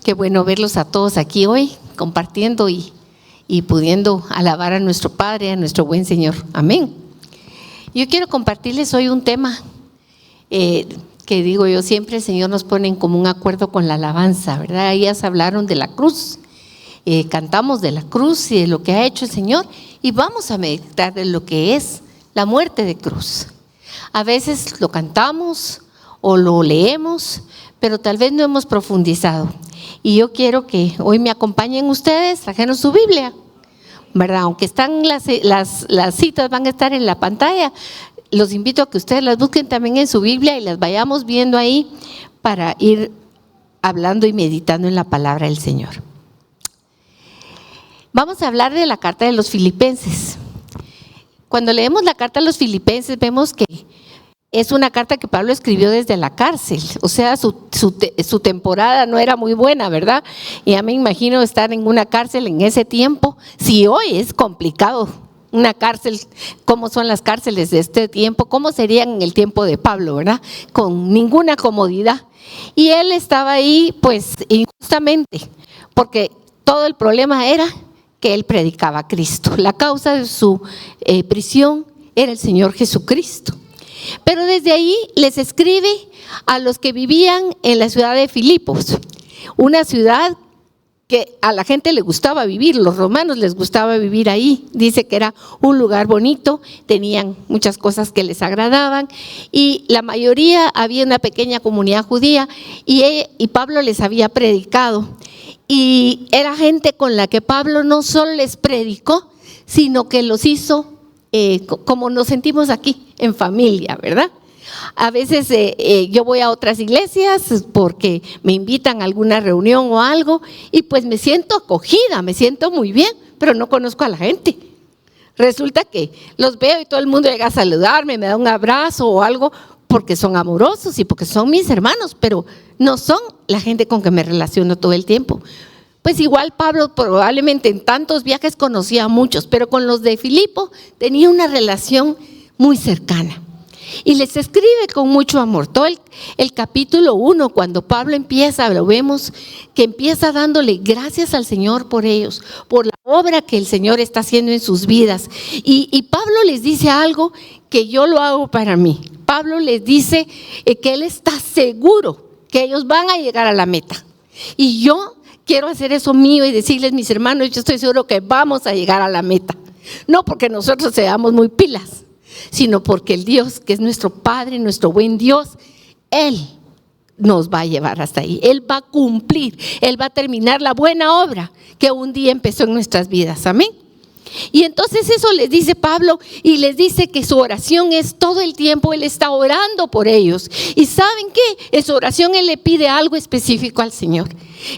Qué bueno verlos a todos aquí hoy, compartiendo y pudiendo alabar a nuestro Padre, a nuestro buen Señor. Amén. Yo quiero compartirles hoy un tema que digo yo siempre, el Señor nos pone en común acuerdo con la alabanza, ¿verdad? Ellas hablaron de la cruz, cantamos de la cruz y de lo que ha hecho el Señor, y vamos a meditar de lo que es la muerte de cruz. A veces lo cantamos o lo leemos, pero tal vez no hemos profundizado. Y yo quiero que hoy me acompañen ustedes, trajeron su Biblia, ¿verdad? Aunque están las citas van a estar en la pantalla, los invito a que ustedes las busquen también en su Biblia y las vayamos viendo ahí para ir hablando y meditando en la palabra del Señor. Vamos a hablar de la carta de los Filipenses. Cuando leemos la carta de los Filipenses vemos que es una carta que Pablo escribió desde la cárcel, o sea, su temporada no era muy buena, ¿verdad? Y ya me imagino estar en una cárcel en ese tiempo. Si hoy es complicado una cárcel, ¿cómo son las cárceles de este tiempo? ¿Cómo serían en el tiempo de Pablo, verdad? Con ninguna comodidad. Y él estaba ahí, pues, injustamente, porque todo el problema era que él predicaba a Cristo. La causa de su prisión era el Señor Jesucristo. Pero desde ahí les escribe a los que vivían en la ciudad de Filipos, una ciudad que a la gente le gustaba vivir, los romanos les gustaba vivir ahí. Dice que era un lugar bonito, tenían muchas cosas que les agradaban y la mayoría, había una pequeña comunidad judía y Pablo les había predicado. Y era gente con la que Pablo no solo les predicó, sino que los hizo como nos sentimos aquí, en familia, ¿verdad? A veces yo voy a otras iglesias porque me invitan a alguna reunión o algo y pues me siento acogida, me siento muy bien, pero no conozco a la gente. Resulta que los veo y todo el mundo llega a saludarme, me da un abrazo o algo porque son amorosos y porque son mis hermanos, pero no son la gente con que me relaciono todo el tiempo. Pues igual Pablo probablemente en tantos viajes conocía a muchos, pero con los de Filipo tenía una relación muy cercana. Y les escribe con mucho amor. Todo el capítulo 1, cuando Pablo empieza, lo vemos que empieza dándole gracias al Señor por ellos, por la obra que el Señor está haciendo en sus vidas. Y Pablo les dice algo que yo lo hago para mí. Pablo les dice que él está seguro que ellos van a llegar a la meta. Y yo quiero hacer eso mío y decirles, mis hermanos, yo estoy seguro que vamos a llegar a la meta. No porque nosotros seamos muy pilas, sino porque el Dios que es nuestro Padre, nuestro buen Dios, Él nos va a llevar hasta ahí. Él va a cumplir, Él va a terminar la buena obra que un día empezó en nuestras vidas. Amén. Y entonces eso les dice Pablo y les dice que su oración es todo el tiempo, él está orando por ellos. Y ¿saben qué? En su oración él le pide algo específico al Señor.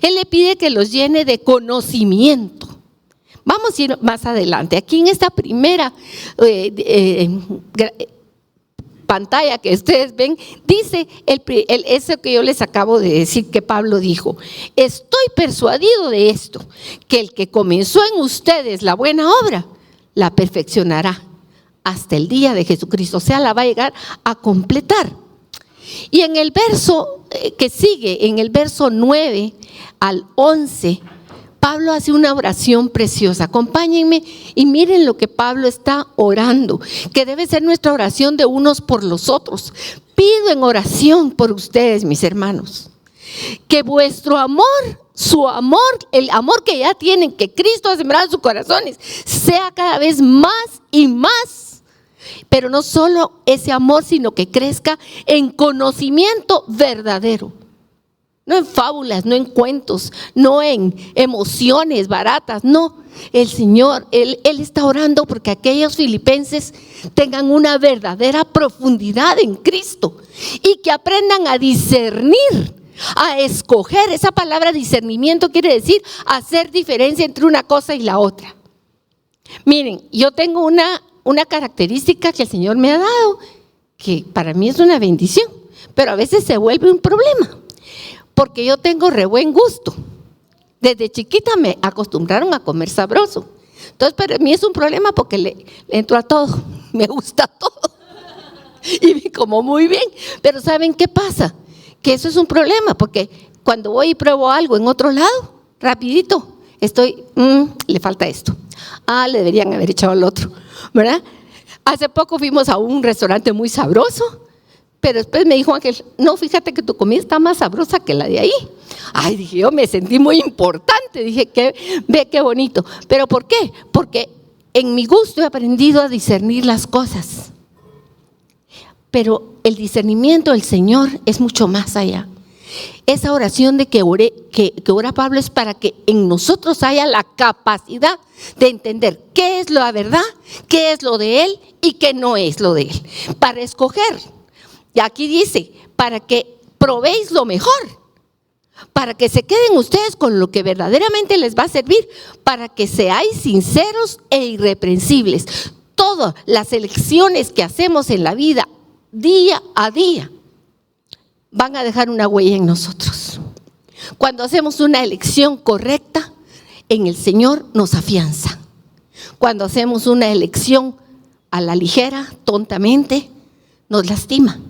Él le pide que los llene de conocimiento. Vamos a ir más adelante. Aquí en esta primera pantalla que ustedes ven, dice eso que yo les acabo de decir que Pablo dijo: estoy persuadido de esto, que el que comenzó en ustedes la buena obra, la perfeccionará hasta el día de Jesucristo, o sea, la va a llegar a completar. Y en el verso que sigue, en el verso 9 al 11, Pablo hace una oración preciosa. Acompáñenme y miren lo que Pablo está orando, que debe ser nuestra oración de unos por los otros. Pido en oración por ustedes, mis hermanos, que vuestro amor, su amor, el amor que ya tienen, que Cristo ha sembrado en sus corazones, sea cada vez más y más. Pero no solo ese amor, sino que crezca en conocimiento verdadero. No en fábulas, no en cuentos, no en emociones baratas, no. El Señor, Él está orando porque aquellos filipenses tengan una verdadera profundidad en Cristo y que aprendan a discernir, a escoger. Esa palabra discernimiento quiere decir hacer diferencia entre una cosa y la otra. Miren, yo tengo una característica que el Señor me ha dado, que para mí es una bendición, pero a veces se vuelve un problema. Porque yo tengo re buen gusto. Desde chiquita me acostumbraron a comer sabroso. Entonces para mí es un problema porque le entro a todo, me gusta todo. Y me como muy bien. Pero ¿saben qué pasa? Que eso es un problema porque cuando voy y pruebo algo en otro lado, rapidito, le falta esto. Le deberían haber echado el otro, ¿verdad? Hace poco fuimos a un restaurante muy sabroso, pero después me dijo Ángel, no, fíjate que tu comida está más sabrosa que la de ahí. Ay, dije, yo me sentí muy importante, dije, ve qué bonito. ¿Pero por qué? Porque en mi gusto he aprendido a discernir las cosas. Pero el discernimiento del Señor es mucho más allá. Esa oración de que ora Pablo es para que en nosotros haya la capacidad de entender qué es la verdad, qué es lo de Él y qué no es lo de Él. Para escoger. Y aquí dice, para que probéis lo mejor, para que se queden ustedes con lo que verdaderamente les va a servir, para que seáis sinceros e irreprensibles. Todas las elecciones que hacemos en la vida, día a día, van a dejar una huella en nosotros. Cuando hacemos una elección correcta, en el Señor nos afianza. Cuando hacemos una elección a la ligera, tontamente, nos lastima.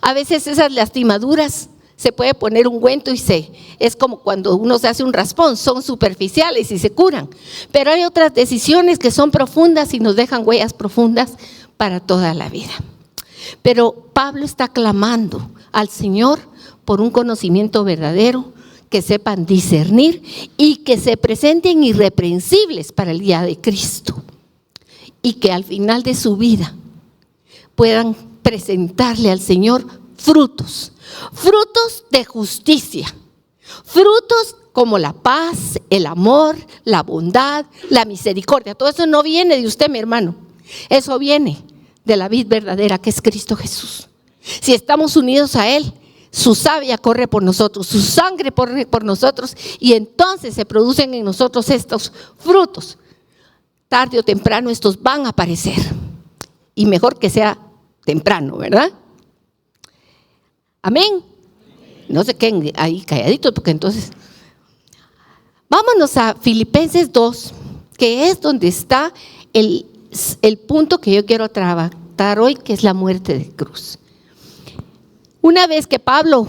A veces esas lastimaduras se puede poner ungüento y es como cuando uno se hace un raspón, son superficiales y se curan. Pero hay otras decisiones que son profundas y nos dejan huellas profundas para toda la vida. Pero Pablo está clamando al Señor por un conocimiento verdadero, que sepan discernir y que se presenten irreprensibles para el día de Cristo. Y que al final de su vida puedan presentarle al Señor frutos de justicia, frutos como la paz, el amor, la bondad, la misericordia. Todo eso no viene de usted, mi hermano, eso viene de la vid verdadera que es Cristo Jesús. Si estamos unidos a Él, su savia corre por nosotros, su sangre corre por nosotros y entonces se producen en nosotros estos frutos. Tarde o temprano estos van a aparecer y mejor que sea temprano, ¿verdad? Amén. No se queden ahí calladitos porque entonces vámonos a Filipenses 2, que es donde está el punto que yo quiero tratar hoy, que es la muerte de cruz. Una vez que Pablo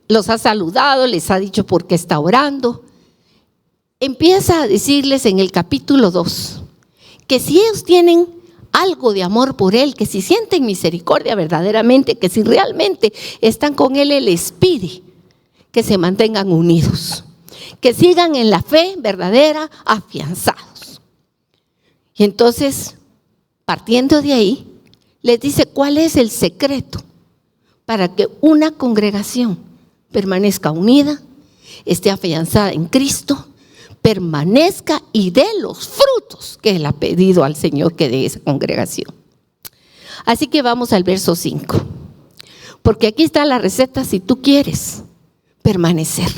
los ha saludado, les ha dicho por qué está orando, empieza a decirles en el capítulo 2 que si ellos tienen algo de amor por Él, que si sienten misericordia verdaderamente, que si realmente están con Él, Él les pide que se mantengan unidos, que sigan en la fe verdadera, afianzados. Y entonces, partiendo de ahí, les dice cuál es el secreto para que una congregación permanezca unida, esté afianzada en Cristo, permanezca y dé los frutos que Él ha pedido al Señor que dé esa congregación. Así que vamos al verso 5, porque aquí está la receta si tú quieres permanecer.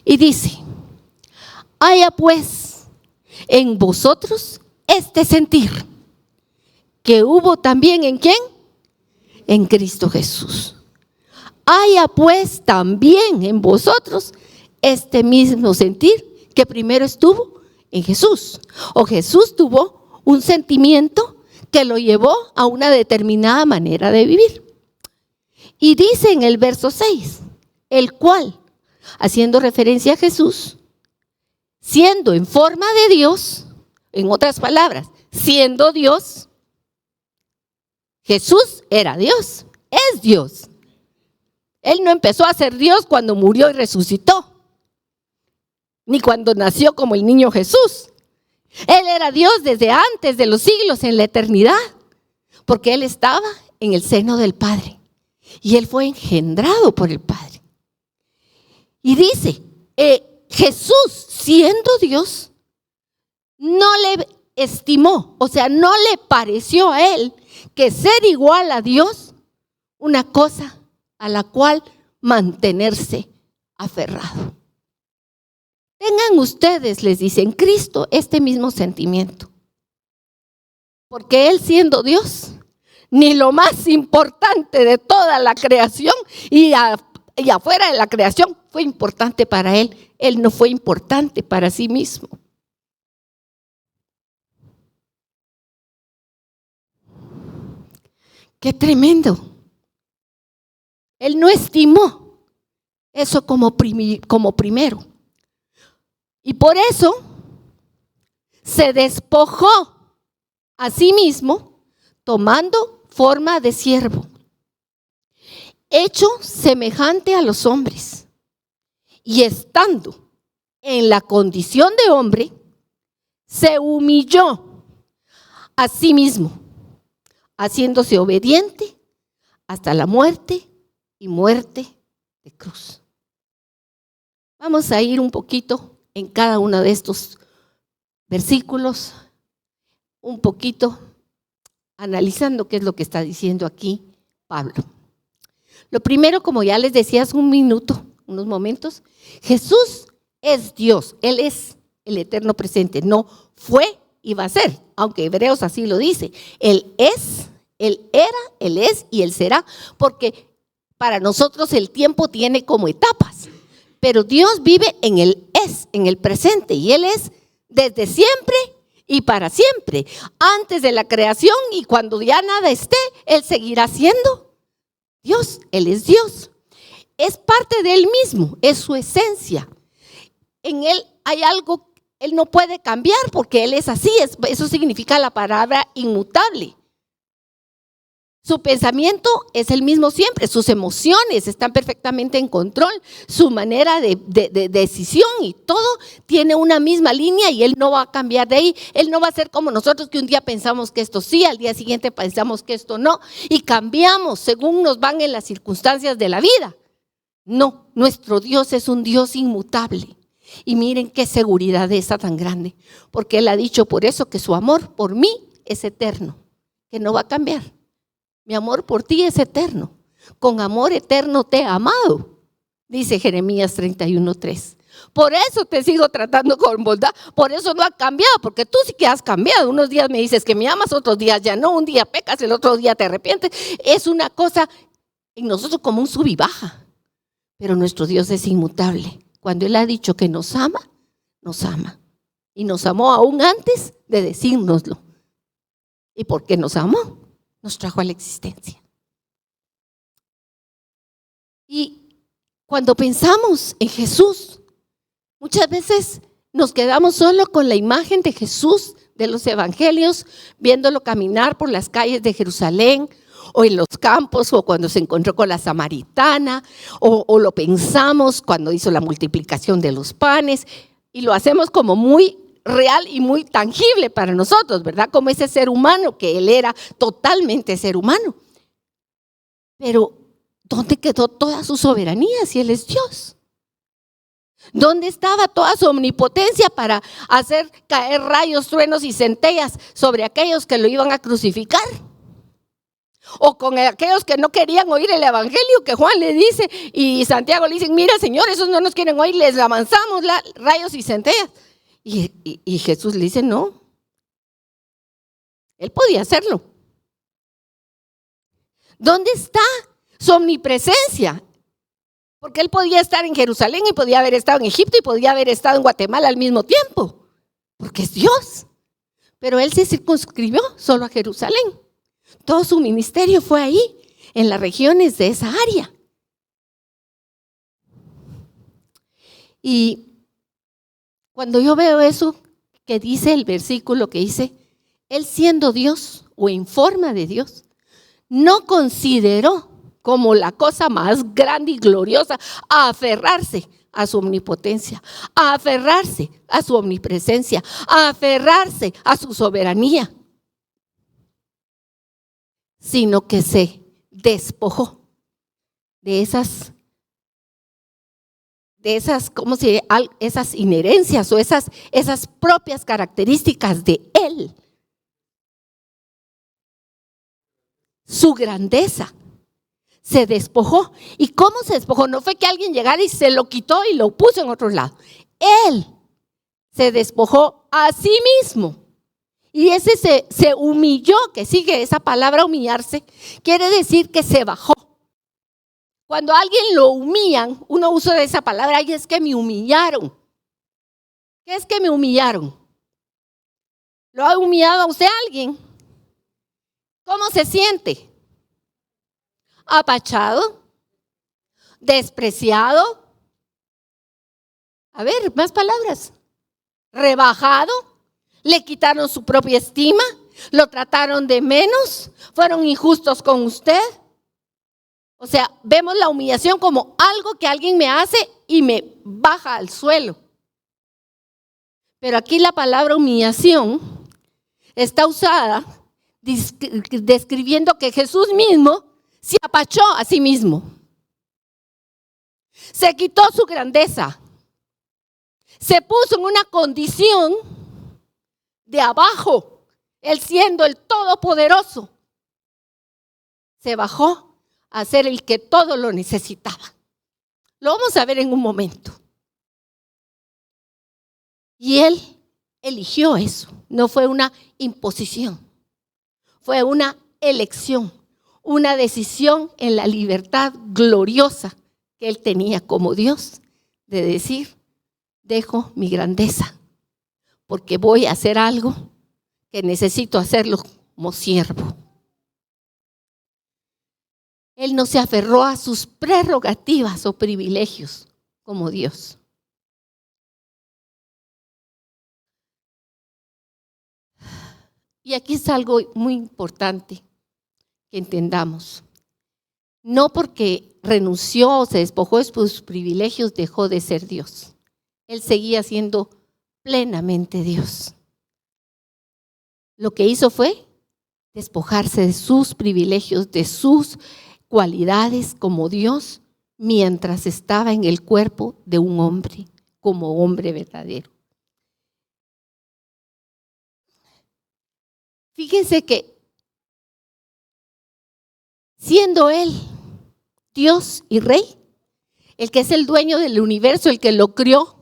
Y dice, haya pues en vosotros este sentir que hubo también ¿en quién? En Cristo Jesús. Haya pues también en vosotros este mismo sentir que primero estuvo en Jesús. O Jesús tuvo un sentimiento que lo llevó a una determinada manera de vivir. Y dice en el verso 6, el cual, haciendo referencia a Jesús, siendo en forma de Dios, en otras palabras, siendo Dios, Jesús era Dios, es Dios. Él no empezó a ser Dios cuando murió y resucitó, ni cuando nació como el niño Jesús. Él era Dios desde antes de los siglos, en la eternidad, porque Él estaba en el seno del Padre y Él fue engendrado por el Padre. Y dice, Jesús, siendo Dios, no le estimó, o sea, no le pareció a Él que ser igual a Dios una cosa a la cual mantenerse aferrado. Tengan ustedes, les dice, en Cristo este mismo sentimiento. Porque Él siendo Dios, ni lo más importante de toda la creación y afuera de la creación fue importante para Él. Él no fue importante para sí mismo. ¡Qué tremendo! Él no estimó Eso como primero. Y por eso se despojó a sí mismo, tomando forma de siervo, hecho semejante a los hombres, y estando en la condición de hombre, se humilló a sí mismo, haciéndose obediente hasta la muerte y muerte de cruz. Vamos a ir un poquito en cada uno de estos versículos, un poquito analizando qué es lo que está diciendo aquí Pablo. Lo primero, como ya les decía hace unos momentos, Jesús es Dios, Él es el eterno presente, no fue y va a ser, aunque Hebreos así lo dice. Él es, Él era, Él es y Él será, porque para nosotros el tiempo tiene como etapas, pero Dios vive en el es, en el presente, y Él es desde siempre y para siempre, antes de la creación, y cuando ya nada esté, Él seguirá siendo Dios. Él es Dios, es parte de Él mismo, es su esencia. En Él hay algo, Él no puede cambiar porque Él es así, eso significa la palabra inmutable. Su pensamiento es el mismo siempre, sus emociones están perfectamente en control, su manera de decisión y todo tiene una misma línea y Él no va a cambiar de ahí. Él no va a ser como nosotros, que un día pensamos que esto sí, al día siguiente pensamos que esto no, y cambiamos según nos van en las circunstancias de la vida. No, nuestro Dios es un Dios inmutable. Y miren qué seguridad esa tan grande, porque Él ha dicho por eso que su amor por mí es eterno, que no va a cambiar. Mi amor por ti es eterno. Con amor eterno te he amado, dice Jeremías 31:3. Por eso te sigo tratando con bondad. Por eso no ha cambiado, porque tú sí que has cambiado. Unos días me dices que me amas, otros días ya no. Un día pecas, el otro día te arrepientes. Es una cosa en nosotros como un sub y baja. Pero nuestro Dios es inmutable. Cuando Él ha dicho que nos ama, nos ama. Y nos amó aún antes de decírnoslo. ¿Y por qué nos amó? Nos trajo a la existencia. Y cuando pensamos en Jesús, muchas veces nos quedamos solo con la imagen de Jesús de los evangelios, viéndolo caminar por las calles de Jerusalén, o en los campos, o cuando se encontró con la samaritana, o lo pensamos cuando hizo la multiplicación de los panes, y lo hacemos como muy real y muy tangible para nosotros, ¿verdad? Como ese ser humano, que Él era totalmente ser humano. Pero ¿dónde quedó toda su soberanía si Él es Dios? ¿Dónde estaba toda su omnipotencia para hacer caer rayos, truenos y centellas sobre aquellos que lo iban a crucificar? O con aquellos que no querían oír el evangelio, que Juan le dice y Santiago le dicen: mira, Señor, esos no nos quieren oír, les avanzamos rayos y centellas. Y Jesús le dice: no, Él podía hacerlo. ¿Dónde está su omnipresencia? Porque Él podía estar en Jerusalén y podía haber estado en Egipto y podía haber estado en Guatemala al mismo tiempo, porque es Dios. Pero Él se circunscribió solo a Jerusalén. Todo su ministerio fue ahí, en las regiones de esa área. Y cuando yo veo eso que dice el versículo, que dice: Él, siendo Dios o en forma de Dios, no consideró como la cosa más grande y gloriosa a aferrarse a su omnipotencia, a aferrarse a su omnipresencia, a aferrarse a su soberanía, sino que se despojó de esas ¿cómo se dice? Esas inherencias o esas propias características de Él. Su grandeza. Se despojó. ¿Y cómo se despojó? No fue que alguien llegara y se lo quitó y lo puso en otro lado. Él se despojó a sí mismo. Y ese se humilló, que sigue esa palabra humillarse, quiere decir que se bajó. Cuando a alguien lo humillan, uno usa esa palabra: y es que me humillaron. ¿Qué es que me humillaron? ¿Lo ha humillado a usted alguien? ¿Cómo se siente? Apachado, despreciado, A ver, más palabras. Rebajado, le quitaron su propia estima, lo trataron de menos, fueron injustos con usted. O sea, vemos la humillación como algo que alguien me hace y me baja al suelo. Pero aquí la palabra humillación está usada describiendo que Jesús mismo se apachó a sí mismo. Se quitó su grandeza. Se puso en una condición de abajo, él siendo el todopoderoso. Se bajó a ser el que todo lo necesitaba. Lo vamos a ver en un momento. Y él eligió eso. No fue una imposición. Fue una elección, una decisión en la libertad gloriosa que él tenía como Dios de decir: dejo mi grandeza porque voy a hacer algo que necesito hacerlo como siervo. Él no se aferró a sus prerrogativas o privilegios como Dios. Y aquí es algo muy importante que entendamos. No porque renunció o se despojó de sus privilegios dejó de ser Dios. Él seguía siendo plenamente Dios. Lo que hizo fue despojarse de sus privilegios, de sus cualidades como Dios, mientras estaba en el cuerpo de un hombre, como hombre verdadero. Fíjense que siendo Él Dios y Rey, el que es el dueño del universo, el que lo crió,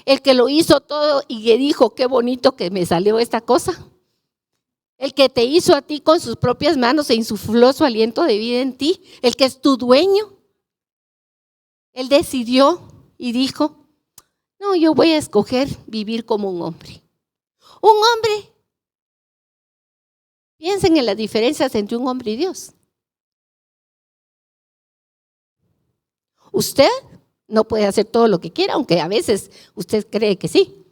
el que lo hizo todo y que dijo: qué bonito que me salió esta cosa. El que te hizo a ti con sus propias manos e insufló su aliento de vida en ti, el que es tu dueño. Él decidió y dijo: no, yo voy a escoger vivir como un hombre. Un hombre. Piensen en las diferencias entre un hombre y Dios. Usted no puede hacer todo lo que quiera, aunque a veces usted cree que sí.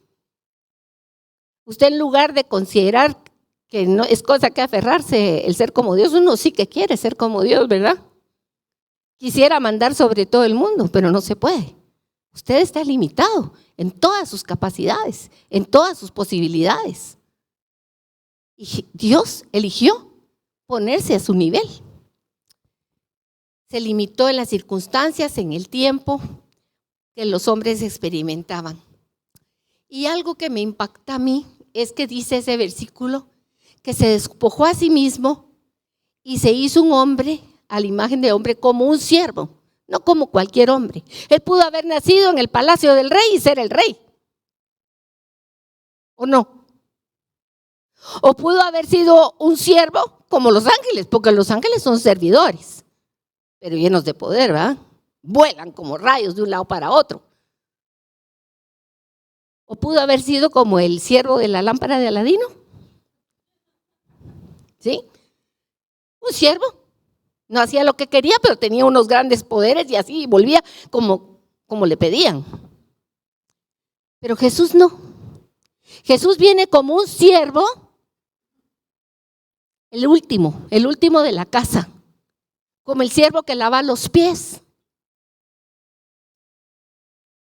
Usted, en lugar de considerar que no es cosa que aferrarse el ser como Dios, uno sí que quiere ser como Dios, ¿verdad? Quisiera mandar sobre todo el mundo, pero no se puede. Usted está limitado en todas sus capacidades, en todas sus posibilidades. Y Dios eligió ponerse a su nivel. Se limitó en las circunstancias, en el tiempo que los hombres experimentaban. Y algo que me impacta a mí es que dice ese versículo que se despojó a sí mismo y se hizo un hombre a la imagen de hombre, como un siervo, no como cualquier hombre. Él pudo haber nacido en el palacio del rey y ser el rey, ¿o no? O pudo haber sido un siervo como los ángeles, porque los ángeles son servidores, pero llenos de poder, ¿verdad? Vuelan como rayos de un lado para otro. O pudo haber sido como el siervo de la lámpara de Aladino. ¿Sí? Un siervo. No hacía lo que quería, pero tenía unos grandes poderes y así volvía como le pedían. Pero Jesús no. Jesús viene como un siervo, el último de la casa, como el siervo que lava los pies.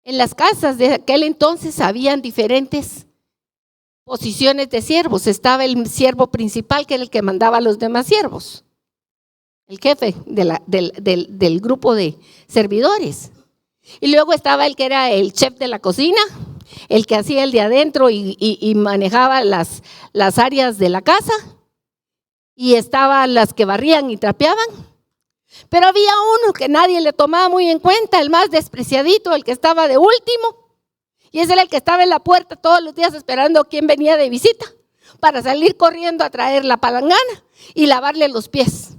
En las casas de aquel entonces habían diferentes posiciones de siervos. Estaba el siervo principal, que era el que mandaba a los demás siervos, el jefe del grupo de servidores. Y luego estaba el que era el chef de la cocina, el que hacía el de adentro y manejaba las áreas de la casa. Y estaban las que barrían y trapeaban. Pero había uno que nadie le tomaba muy en cuenta, el más despreciadito, el que estaba de último. Y ese era el que estaba en la puerta todos los días esperando quién venía de visita, para salir corriendo a traer la palangana y lavarle los pies,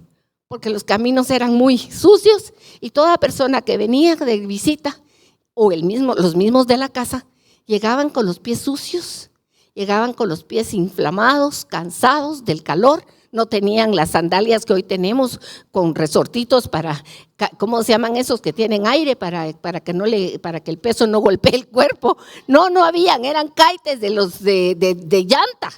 porque los caminos eran muy sucios y toda persona que venía de visita o los mismos de la casa llegaban con los pies sucios, llegaban con los pies inflamados, cansados del calor, no tenían las sandalias que hoy tenemos con resortitos para, ¿cómo se llaman esos que tienen aire para que el peso no golpee el cuerpo? No habían, eran kites de los de llanta.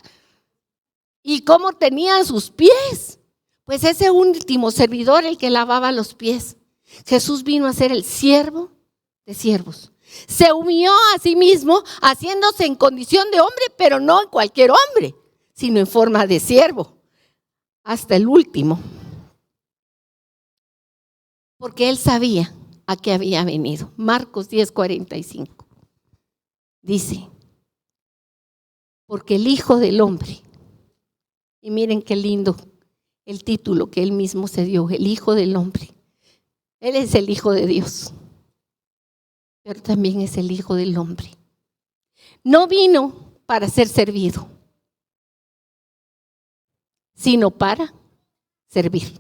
¿Y cómo tenían sus pies? Pues ese último servidor, el que lavaba los pies. Jesús vino a ser el siervo de siervos. Se humilló a sí mismo, haciéndose en condición de hombre, pero no en cualquier hombre, sino en forma de siervo, hasta el último. Porque él sabía a qué había venido. Marcos 10:45 dice, porque el Hijo del Hombre, y miren qué lindo el título que él mismo se dio, el Hijo del Hombre. Él es el Hijo de Dios, pero también es el Hijo del Hombre. No vino para ser servido, sino para servir.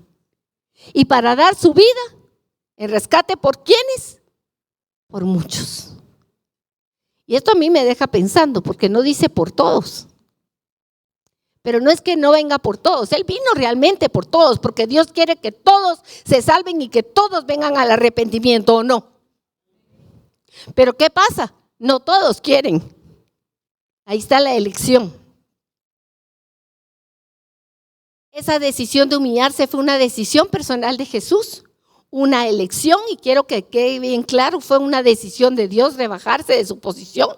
Y para dar su vida en rescate, ¿por quiénes? Por muchos. Y esto a mí me deja pensando, porque no dice por todos. Pero no es que no venga por todos, Él vino realmente por todos, porque Dios quiere que todos se salven y que todos vengan al arrepentimiento, ¿o no? Pero ¿qué pasa? No todos quieren. Ahí está la elección. Esa decisión de humillarse fue una decisión personal de Jesús, una elección, y quiero que quede bien claro, fue una decisión de Dios rebajarse de su posición.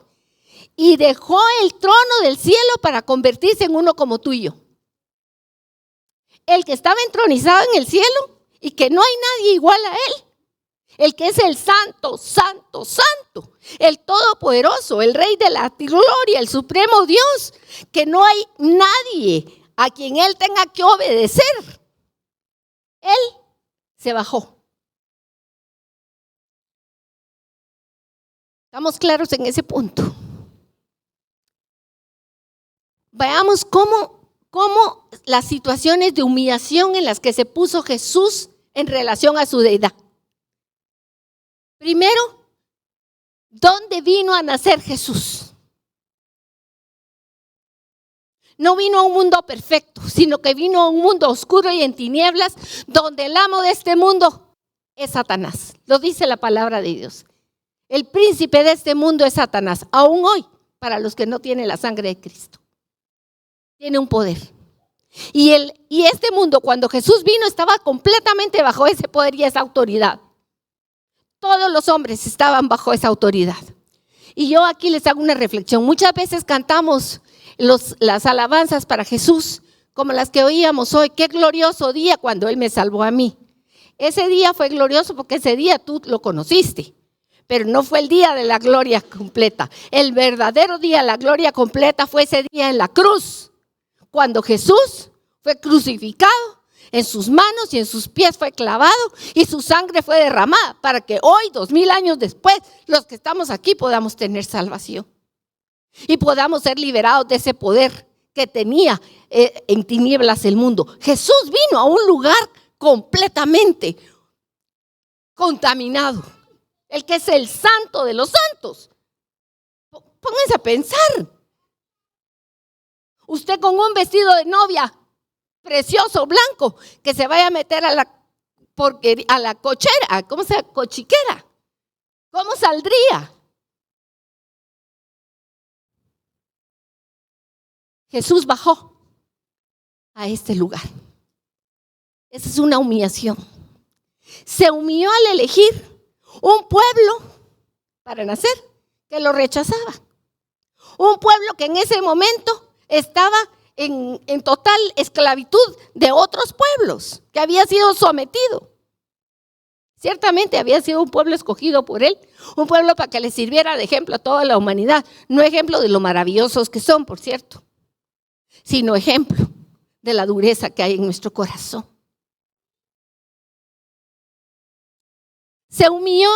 Y dejó el trono del cielo para convertirse en uno como tú y yo. El que estaba entronizado en el cielo y que no hay nadie igual a él. El que es el santo, santo, santo. El todopoderoso, el rey de la gloria, el supremo Dios. Que no hay nadie a quien él tenga que obedecer. Él se bajó. ¿Estamos claros en ese punto? Veamos cómo las situaciones de humillación en las que se puso Jesús en relación a su deidad. Primero, ¿dónde vino a nacer Jesús? No vino a un mundo perfecto, sino que vino a un mundo oscuro y en tinieblas, donde el amo de este mundo es Satanás. Lo dice la palabra de Dios. El príncipe de este mundo es Satanás, aún hoy, para los que no tienen la sangre de Cristo. Tiene un poder. Y este mundo, cuando Jesús vino, estaba completamente bajo ese poder y esa autoridad. Todos los hombres estaban bajo esa autoridad. Y yo aquí les hago una reflexión. Muchas veces cantamos las alabanzas para Jesús, como las que oíamos hoy. Qué glorioso día cuando Él me salvó a mí. Ese día fue glorioso porque ese día tú lo conociste. Pero no fue el día de la gloria completa. El verdadero día de la gloria completa fue ese día en la cruz. Cuando Jesús fue crucificado, en sus manos y en sus pies fue clavado y su sangre fue derramada para que hoy, 2000 años después, los que estamos aquí podamos tener salvación y podamos ser liberados de ese poder que tenía en tinieblas el mundo. Jesús vino a un lugar completamente contaminado, el que es el santo de los santos. Pónganse a pensar. Usted con un vestido de novia precioso, blanco, que se vaya a meter a la cochera, ¿cómo se llama? Cochiquera. ¿Cómo saldría? Jesús bajó a este lugar. Esa es una humillación. Se humilló al elegir un pueblo para nacer que lo rechazaba. Un pueblo que en ese momento estaba en total esclavitud de otros pueblos, que había sido sometido. Ciertamente había sido un pueblo escogido por Él, un pueblo para que le sirviera de ejemplo a toda la humanidad, no ejemplo de lo maravillosos que son, por cierto, sino ejemplo de la dureza que hay en nuestro corazón. Se humilló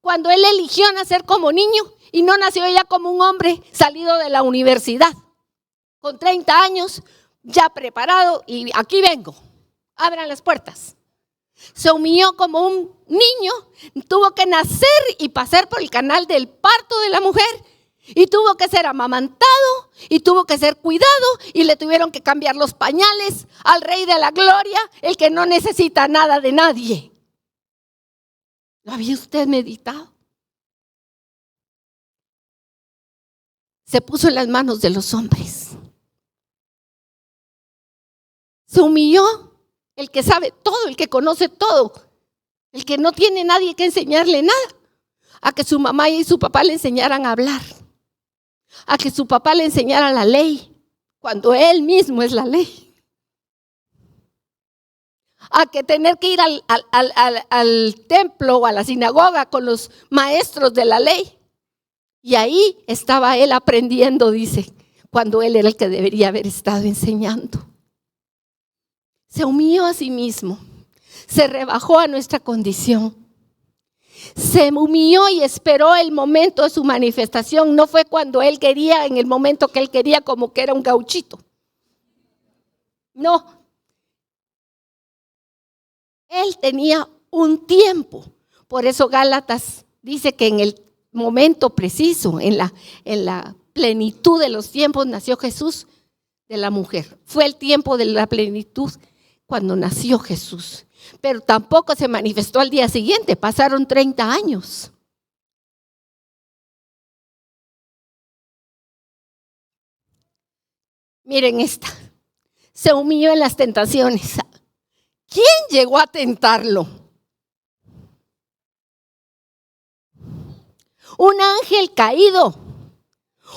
cuando Él eligió nacer como niño y no nació ya como un hombre salido de la universidad, con 30 años, ya preparado y aquí vengo, abran las puertas. Se humilló como un niño, tuvo que nacer y pasar por el canal del parto de la mujer y tuvo que ser amamantado y tuvo que ser cuidado y le tuvieron que cambiar los pañales al Rey de la Gloria, el que no necesita nada de nadie. ¿Lo había usted meditado? Se puso en las manos de los hombres. Se humilló, el que sabe todo, el que conoce todo, el que no tiene nadie que enseñarle nada, a que su mamá y su papá le enseñaran a hablar, a que su papá le enseñara la ley, cuando él mismo es la ley, a que tener que ir al templo o a la sinagoga con los maestros de la ley. Y ahí estaba él aprendiendo, dice, cuando él era el que debería haber estado enseñando. Se humilló a sí mismo, se rebajó a nuestra condición. Se humilló y esperó el momento de su manifestación. No fue cuando él quería, en el momento que él quería, como que era un gauchito. No. Él tenía un tiempo. Por eso Gálatas dice que en el momento preciso, en la plenitud de los tiempos, nació Jesús de la mujer. Fue el tiempo de la plenitud cuando nació Jesús. Pero tampoco se manifestó al día siguiente, pasaron 30 años. Miren esta, se humilló en las tentaciones. ¿Quién llegó a tentarlo? Un ángel caído,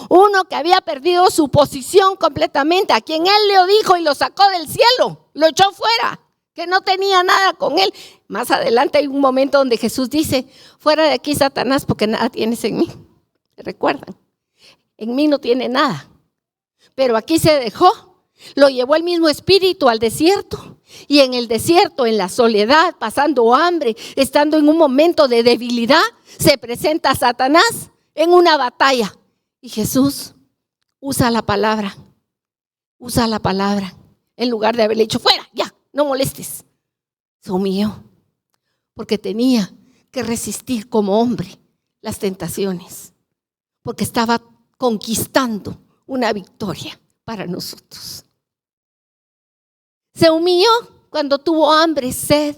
uno que había perdido su posición completamente, a quien él le dijo y lo sacó del cielo, lo echó fuera, que no tenía nada con él. Más adelante hay un momento donde Jesús dice, fuera de aquí, Satanás, porque nada tienes en mí. ¿Recuerdan? En mí no tiene nada. Pero aquí se dejó, lo llevó el mismo espíritu al desierto. Y en el desierto, en la soledad, pasando hambre, estando en un momento de debilidad, se presenta Satanás en una batalla. Y Jesús usa la palabra. En lugar de haberle dicho, fuera, ya, no molestes. Se humilló, porque tenía que resistir como hombre las tentaciones, porque estaba conquistando una victoria para nosotros. Se humilló cuando tuvo hambre, sed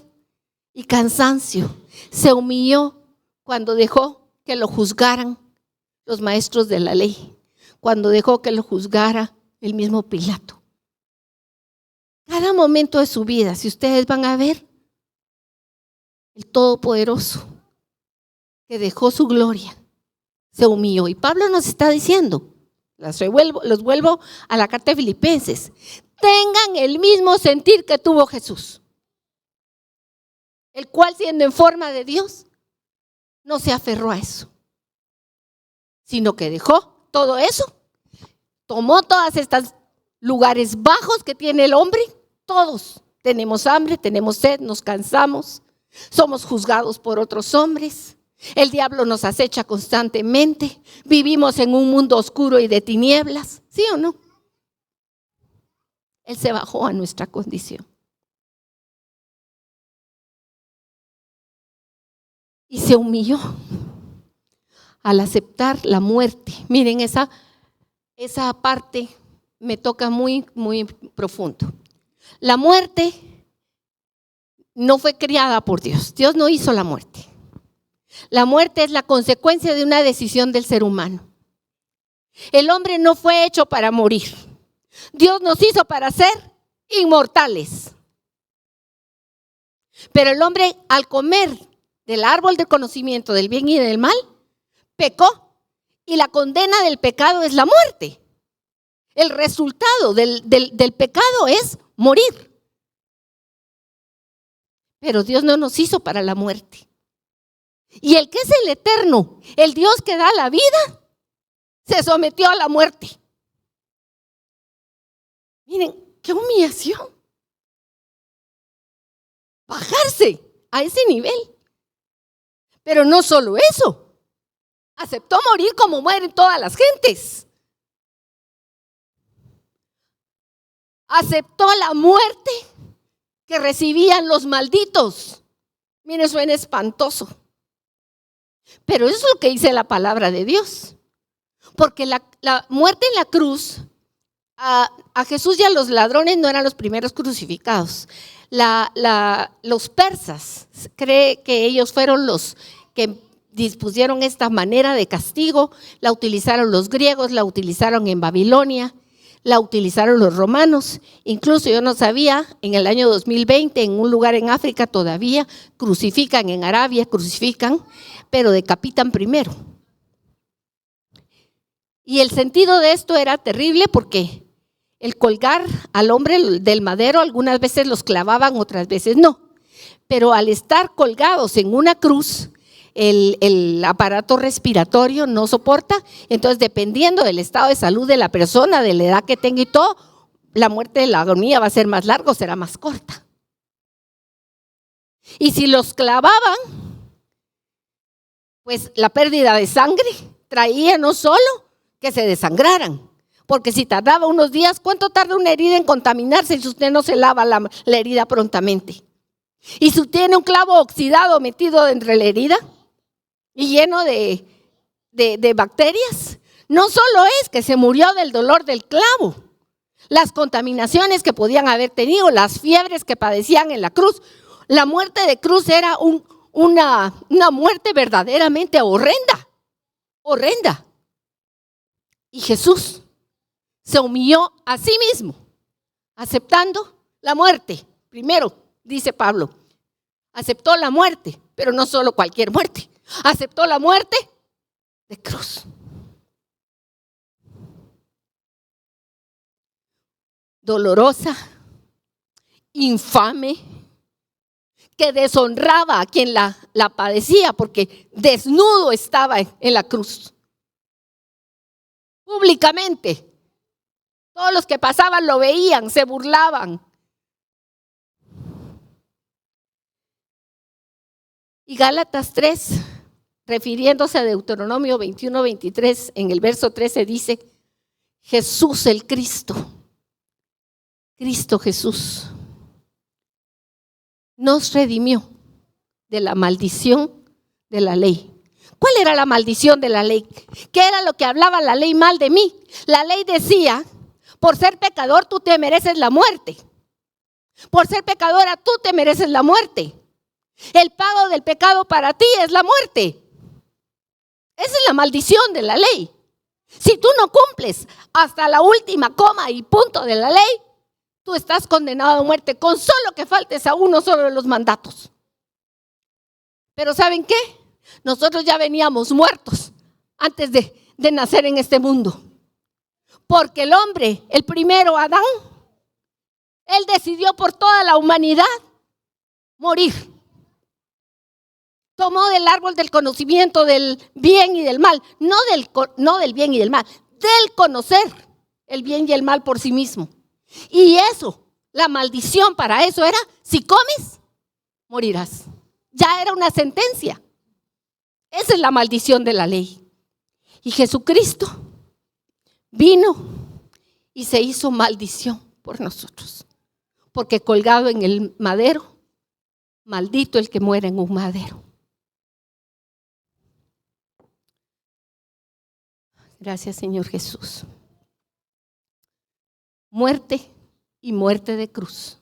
y cansancio. Se humilló cuando dejó que lo juzgaran los maestros de la ley, cuando dejó que lo juzgara el mismo Pilato. Cada momento de su vida, si ustedes van a ver, el Todopoderoso que dejó su gloria, se humilló. Y Pablo nos está diciendo, los vuelvo a la carta de Filipenses, tengan el mismo sentir que tuvo Jesús, el cual siendo en forma de Dios, no se aferró a eso, sino que dejó todo eso, tomó todas estas lugares bajos que tiene el hombre. Todos tenemos hambre, tenemos sed, nos cansamos, somos juzgados por otros hombres. El diablo nos acecha constantemente. Vivimos en un mundo oscuro y de tinieblas, ¿sí o no? Él se bajó a nuestra condición. Y se humilló al aceptar la muerte. Miren, esa parte me toca muy, muy profundo. La muerte no fue creada por Dios. Dios no hizo la muerte. La muerte es la consecuencia de una decisión del ser humano. El hombre no fue hecho para morir. Dios nos hizo para ser inmortales. Pero el hombre, al comer del árbol del conocimiento del bien y del mal, pecó. Y la condena del pecado es la muerte. El resultado del pecado es morir. Pero Dios no nos hizo para la muerte. Y el que es el eterno, el Dios que da la vida, se sometió a la muerte. Miren, qué humillación. Bajarse a ese nivel. Pero no solo eso. Aceptó morir como mueren todas las gentes. Aceptó la muerte que recibían los malditos. Miren, suena espantoso. Pero eso es lo que dice la palabra de Dios. Porque la muerte en la cruz, a Jesús y a los ladrones no eran los primeros crucificados. Los persas cree que ellos fueron los que dispusieron esta manera de castigo. La utilizaron los griegos, la utilizaron en Babilonia, la utilizaron los romanos. Incluso yo no sabía, en el año 2020 en un lugar en África todavía crucifican, en Arabia crucifican, pero decapitan primero. Y el sentido de esto era terrible porque el colgar al hombre del madero, algunas veces los clavaban, otras veces no. Pero al estar colgados en una cruz, el aparato respiratorio no soporta. Entonces, dependiendo del estado de salud de la persona, de la edad que tenga y todo, la muerte de la agonía va a ser más larga o será más corta. Y si los clavaban, pues la pérdida de sangre traía no solo que se desangraran, porque si tardaba unos días, ¿cuánto tarda una herida en contaminarse si usted no se lava la herida prontamente? Y si tiene un clavo oxidado metido dentro de la herida y lleno de bacterias, no solo es que se murió del dolor del clavo, las contaminaciones que podían haber tenido, las fiebres que padecían en la cruz. La muerte de cruz era una muerte verdaderamente horrenda, horrenda. Y Jesús se humilló a sí mismo, aceptando la muerte. Primero, dice Pablo, aceptó la muerte, pero no solo cualquier muerte. Aceptó la muerte de cruz. Dolorosa, infame, que deshonraba a quien la padecía, porque desnudo estaba en la cruz. Públicamente. Todos los que pasaban lo veían, se burlaban. Y Gálatas 3, refiriéndose a Deuteronomio 21-23, en el verso 13 dice, Jesús el Cristo, Cristo Jesús, nos redimió de la maldición de la ley. ¿Cuál era la maldición de la ley? ¿Qué era lo que hablaba la ley mal de mí? La ley decía, por ser pecador tú te mereces la muerte. Por ser pecadora tú te mereces la muerte. El pago del pecado para ti es la muerte. Esa es la maldición de la ley. Si tú no cumples hasta la última coma y punto de la ley, tú estás condenado a muerte con solo que faltes a uno solo de los mandatos. Pero ¿saben qué? Nosotros ya veníamos muertos antes de nacer en este mundo. Porque el hombre, el primero Adán, él decidió por toda la humanidad morir. Tomó del árbol del conocimiento del bien y del mal, no del bien y del mal, del conocer el bien y el mal por sí mismo. Y eso, la maldición para eso era, si comes, morirás. Ya era una sentencia. Esa es la maldición de la ley. Y Jesucristo vino y se hizo maldición por nosotros. Porque colgado en el madero, maldito el que muera en un madero. Gracias, Señor Jesús. Muerte y muerte de cruz.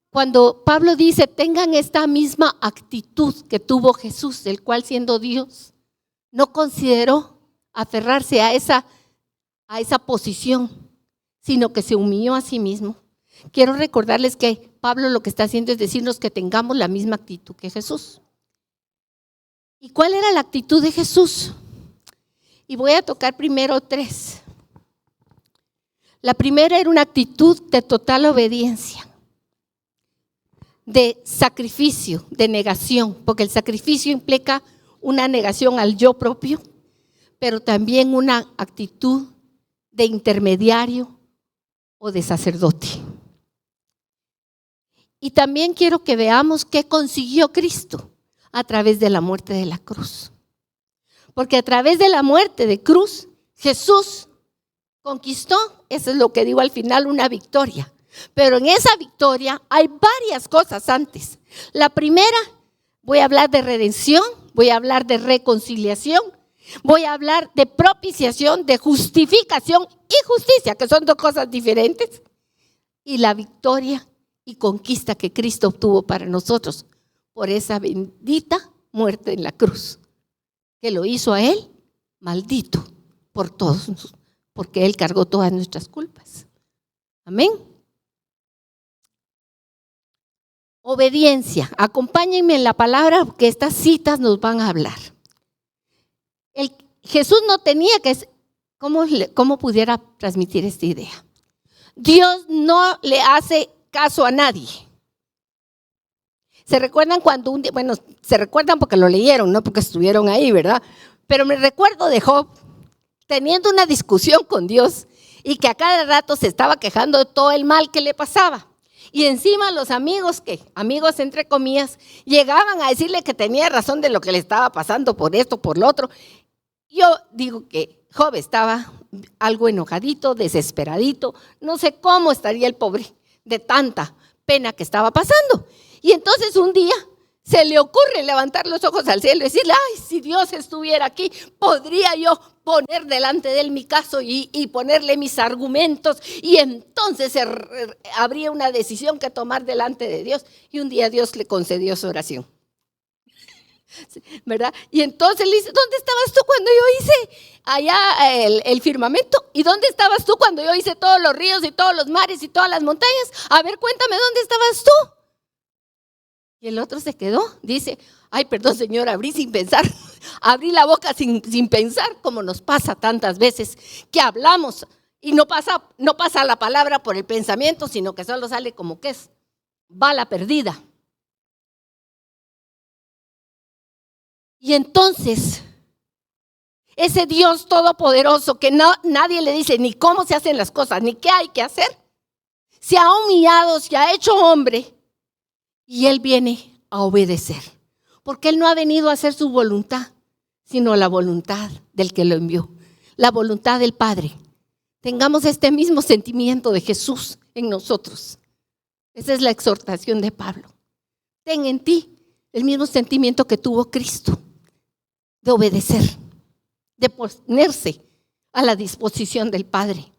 Cuando Pablo dice, tengan esta misma actitud que tuvo Jesús, el cual siendo Dios, no consideró aferrarse a esa posición, sino que se humilló a sí mismo. Quiero recordarles que Pablo lo que está haciendo es decirnos que tengamos la misma actitud que Jesús. ¿Y cuál era la actitud de Jesús? Y voy a tocar primero 3. La primera era una actitud de total obediencia, de sacrificio, de negación, porque el sacrificio implica una negación al yo propio, pero también una actitud de intermediario o de sacerdote. Y también quiero que veamos qué consiguió Cristo a través de la muerte de la cruz. Porque a través de la muerte de cruz, Jesús conquistó, eso es lo que digo al final, una victoria. Pero en esa victoria hay varias cosas antes. La primera, voy a hablar de redención, voy a hablar de reconciliación, voy a hablar de propiciación, de justificación y justicia, que son dos cosas diferentes. Y la victoria y conquista que Cristo obtuvo para nosotros por esa bendita muerte en la cruz, que lo hizo a Él maldito por todos, porque Él cargó todas nuestras culpas. Amén. Obediencia. Acompáñenme en la palabra porque estas citas nos van a hablar. Jesús no tenía que, ¿cómo pudiera transmitir esta idea? Dios no le hace caso a nadie. ¿Se recuerdan cuando un día, bueno, se recuerdan porque lo leyeron, no porque estuvieron ahí, ¿verdad? Pero me recuerdo de Job teniendo una discusión con Dios y que a cada rato se estaba quejando de todo el mal que le pasaba. Y encima los amigos entre comillas, llegaban a decirle que tenía razón de lo que le estaba pasando por esto, por lo otro. Yo digo que Job estaba algo enojadito, desesperadito, no sé cómo estaría el pobre de tanta pena que estaba pasando. Y entonces un día se le ocurre levantar los ojos al cielo y decirle, ay, si Dios estuviera aquí, podría yo poner delante de él mi caso y ponerle mis argumentos, y entonces habría una decisión que tomar delante de Dios. Y un día Dios le concedió su oración, ¿verdad? Y entonces le dice, ¿dónde estabas tú cuando yo hice allá el firmamento? ¿Y dónde estabas tú cuando yo hice todos los ríos y todos los mares y todas las montañas? A ver, cuéntame, ¿dónde estabas tú? Y el otro se quedó, dice, ay, perdón, Señor, abrí sin pensar, abrí la boca sin pensar, como nos pasa tantas veces que hablamos y no pasa la palabra por el pensamiento, sino que solo sale como que es bala perdida. Y entonces, ese Dios todopoderoso que nadie le dice ni cómo se hacen las cosas, ni qué hay que hacer, se ha humillado, se ha hecho hombre. Y Él viene a obedecer, porque Él no ha venido a hacer su voluntad, sino la voluntad del que lo envió, la voluntad del Padre. Tengamos este mismo sentimiento de Jesús en nosotros. Esa es la exhortación de Pablo. Ten en ti el mismo sentimiento que tuvo Cristo, de obedecer, de ponerse a la disposición del Padre.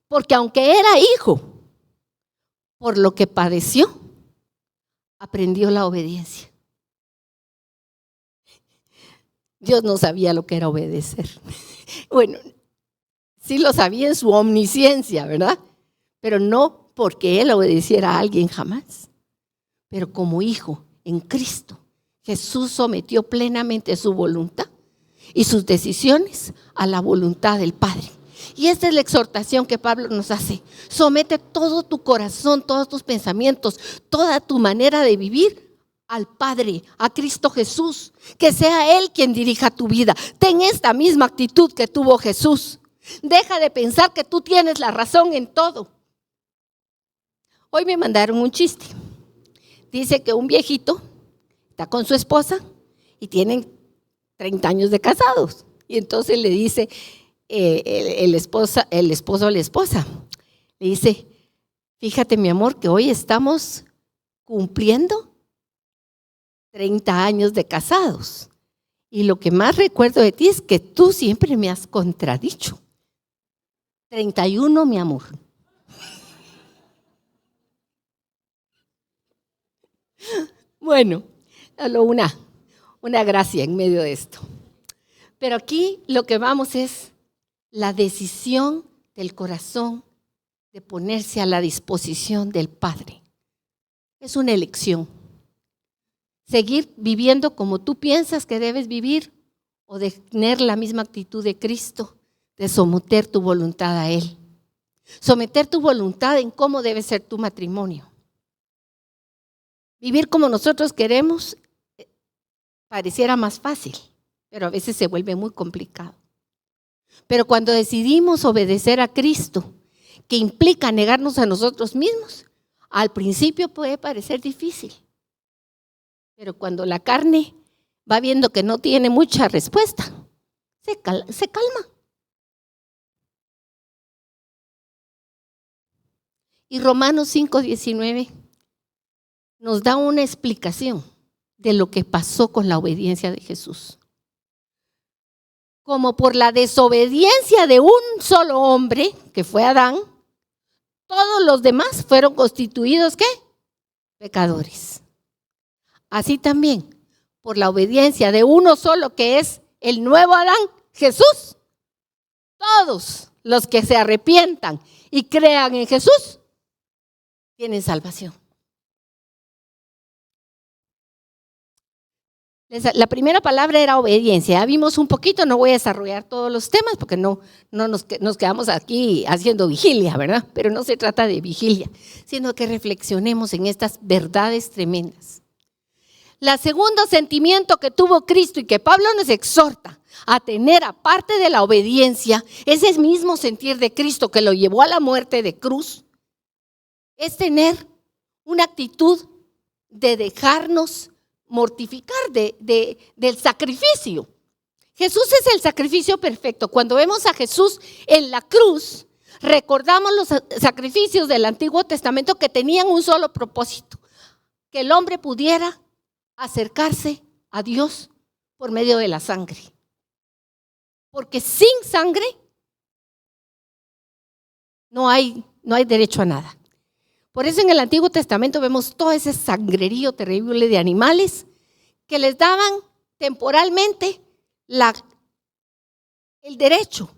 Porque aunque era hijo, por lo que padeció, aprendió la obediencia. Dios no sabía lo que era obedecer. Bueno, sí lo sabía en su omnisciencia, ¿verdad? Pero no porque Él obedeciera a alguien jamás. Pero como hijo en Cristo, Jesús sometió plenamente su voluntad y sus decisiones a la voluntad del Padre. Y esta es la exhortación que Pablo nos hace. Somete todo tu corazón, todos tus pensamientos, toda tu manera de vivir al Padre, a Cristo Jesús. Que sea Él quien dirija tu vida. Ten esta misma actitud que tuvo Jesús. Deja de pensar que tú tienes la razón en todo. Hoy me mandaron un chiste. Dice que un viejito está con su esposa y tienen 30 años de casados. Y entonces le dice el esposo a la esposa, le dice, fíjate mi amor que hoy estamos cumpliendo 30 años de casados y lo que más recuerdo de ti es que tú siempre me has contradicho. 31, mi amor. Bueno, una gracia en medio de esto. Pero aquí lo que vamos es la decisión del corazón de ponerse a la disposición del Padre. Es una elección. Seguir viviendo como tú piensas que debes vivir o de tener la misma actitud de Cristo, de someter tu voluntad a Él. Someter tu voluntad en cómo debe ser tu matrimonio. Vivir como nosotros queremos pareciera más fácil, pero a veces se vuelve muy complicado. Pero cuando decidimos obedecer a Cristo, que implica negarnos a nosotros mismos, al principio puede parecer difícil. Pero cuando la carne va viendo que no tiene mucha respuesta, se calma. Y Romanos 5:19 nos da una explicación de lo que pasó con la obediencia de Jesús. Como por la desobediencia de un solo hombre, que fue Adán, todos los demás fueron constituidos, ¿qué? Pecadores. Así también, por la obediencia de uno solo, que es el nuevo Adán, Jesús, todos los que se arrepientan y crean en Jesús, tienen salvación. La primera palabra era obediencia. Ya vimos un poquito, no voy a desarrollar todos los temas porque no nos quedamos aquí haciendo vigilia, ¿verdad? Pero no se trata de vigilia, sino que reflexionemos en estas verdades tremendas. El segundo sentimiento que tuvo Cristo y que Pablo nos exhorta a tener, aparte de la obediencia, ese mismo sentir de Cristo que lo llevó a la muerte de cruz, es tener una actitud de dejarnos mortificar del sacrificio. Jesús es el sacrificio perfecto. Cuando vemos a Jesús en la cruz, recordamos los sacrificios del Antiguo Testamento que tenían un solo propósito: que el hombre pudiera acercarse a Dios por medio de la sangre. Porque sin sangre no hay derecho a nada. Por eso en el Antiguo Testamento vemos todo ese sangrerío terrible de animales que les daban temporalmente el derecho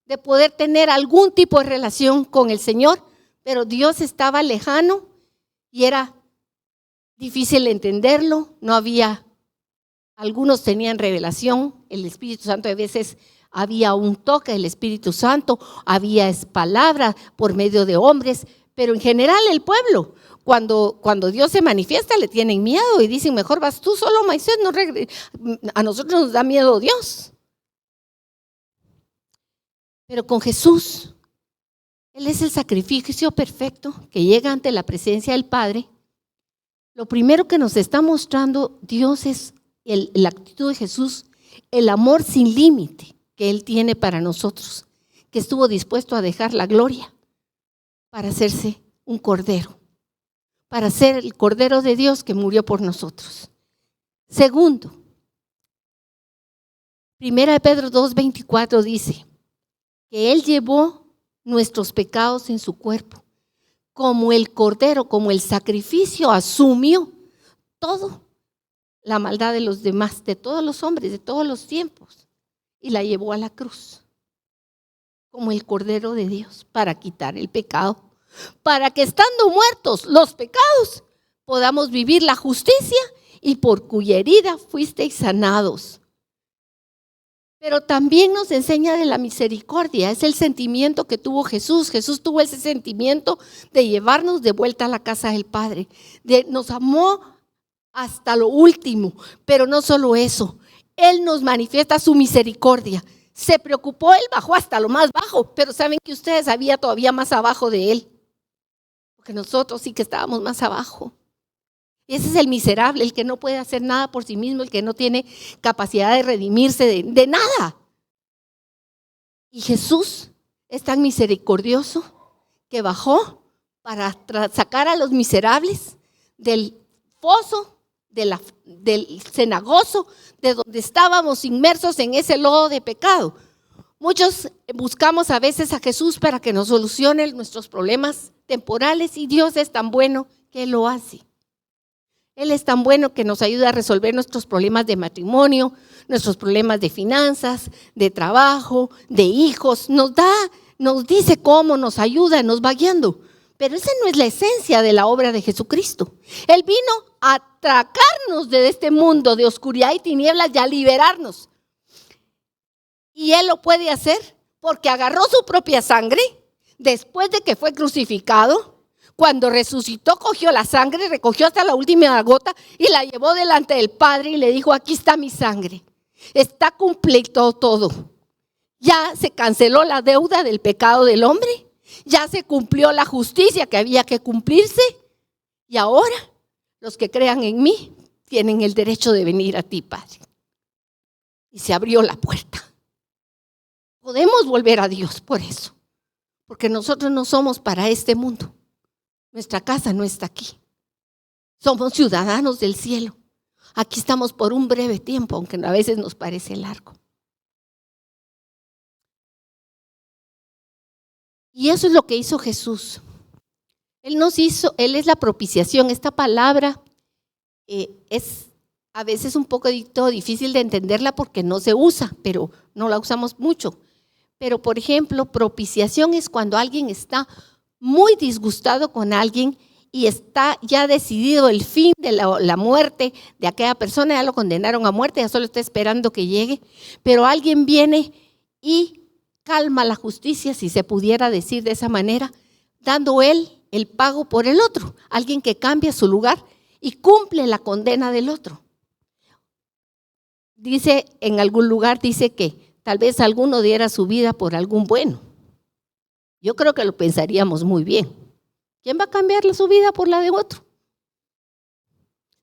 de poder tener algún tipo de relación con el Señor, pero Dios estaba lejano y era difícil entenderlo. No había, algunos tenían revelación, el Espíritu Santo a veces había un toque del Espíritu Santo, había palabra por medio de hombres, pero en general el pueblo, cuando Dios se manifiesta, le tienen miedo y dicen: mejor vas tú solo, Moisés, a nosotros nos da miedo Dios. Pero con Jesús, Él es el sacrificio perfecto que llega ante la presencia del Padre. Lo primero que nos está mostrando Dios es la actitud de Jesús, el amor sin límite que Él tiene para nosotros, que estuvo dispuesto a dejar la gloria para hacerse un cordero, para ser el Cordero de Dios que murió por nosotros. Segundo, 1 Pedro 2:24 dice que Él llevó nuestros pecados en su cuerpo, como el cordero, como el sacrificio, asumió todo la maldad de los demás, de todos los hombres, de todos los tiempos, y la llevó a la cruz como el Cordero de Dios para quitar el pecado, para que estando muertos los pecados podamos vivir la justicia, y por cuya herida fuisteis sanados. Pero también nos enseña de la misericordia. Es el sentimiento que tuvo Jesús. Jesús tuvo ese sentimiento de llevarnos de vuelta a la casa del Padre. Nos amó hasta lo último, pero no solo eso. Él nos manifiesta su misericordia. Se preocupó, Él bajó hasta lo más bajo, pero saben que ustedes había todavía más abajo de Él, porque nosotros sí que estábamos más abajo. Y ese es el miserable, el que no puede hacer nada por sí mismo, el que no tiene capacidad de redimirse de nada. Y Jesús es tan misericordioso que bajó para sacar a los miserables del foso, del cenagoso, de donde estábamos inmersos en ese lodo de pecado. Muchos buscamos a veces a Jesús para que nos solucione nuestros problemas temporales, y Dios es tan bueno que Él lo hace. Él es tan bueno que nos ayuda a resolver nuestros problemas de matrimonio, nuestros problemas de finanzas, de trabajo, de hijos. Nos dice cómo, nos ayuda, nos va guiando. Pero esa no es la esencia de la obra de Jesucristo. Él vino a sacarnos de este mundo de oscuridad y tinieblas y a liberarnos. Y Él lo puede hacer porque agarró su propia sangre después de que fue crucificado. Cuando resucitó, cogió la sangre, recogió hasta la última gota y la llevó delante del Padre y le dijo: aquí está mi sangre, está cumplido todo. Ya se canceló la deuda del pecado del hombre, ya se cumplió la justicia que había que cumplirse, y ahora los que crean en mí tienen el derecho de venir a ti, Padre. Y se abrió la puerta. Podemos volver a Dios por eso, porque nosotros no somos para este mundo. Nuestra casa no está aquí. Somos ciudadanos del cielo. Aquí estamos por un breve tiempo, aunque a veces nos parece largo. Y eso es lo que hizo Jesús. Él es la propiciación. Esta palabra es a veces un poco difícil de entenderla porque no se usa, pero no la usamos mucho. Pero, por ejemplo, propiciación es cuando alguien está muy disgustado con alguien y está ya decidido el fin de la muerte de aquella persona, ya lo condenaron a muerte, ya solo está esperando que llegue, pero alguien viene y calma la justicia, si se pudiera decir de esa manera, dando él el pago por el otro, alguien que cambia su lugar y cumple la condena del otro. Dice, en algún lugar dice que tal vez alguno diera su vida por algún bueno. Yo creo que lo pensaríamos muy bien. ¿Quién va a cambiar su vida por la de otro?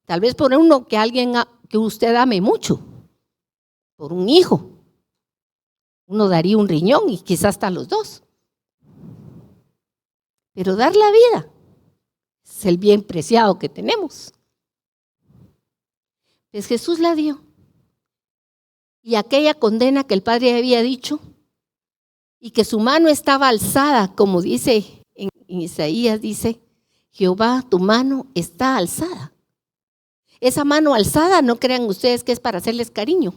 Tal vez por uno que usted ame mucho, por un hijo. Uno daría un riñón y quizás hasta los dos. Pero dar la vida es el bien preciado que tenemos. Pues Jesús la dio. Y aquella condena que el Padre había dicho y que su mano estaba alzada, como dice en Isaías, dice, Jehová, tu mano está alzada. Esa mano alzada, no crean ustedes que es para hacerles cariño.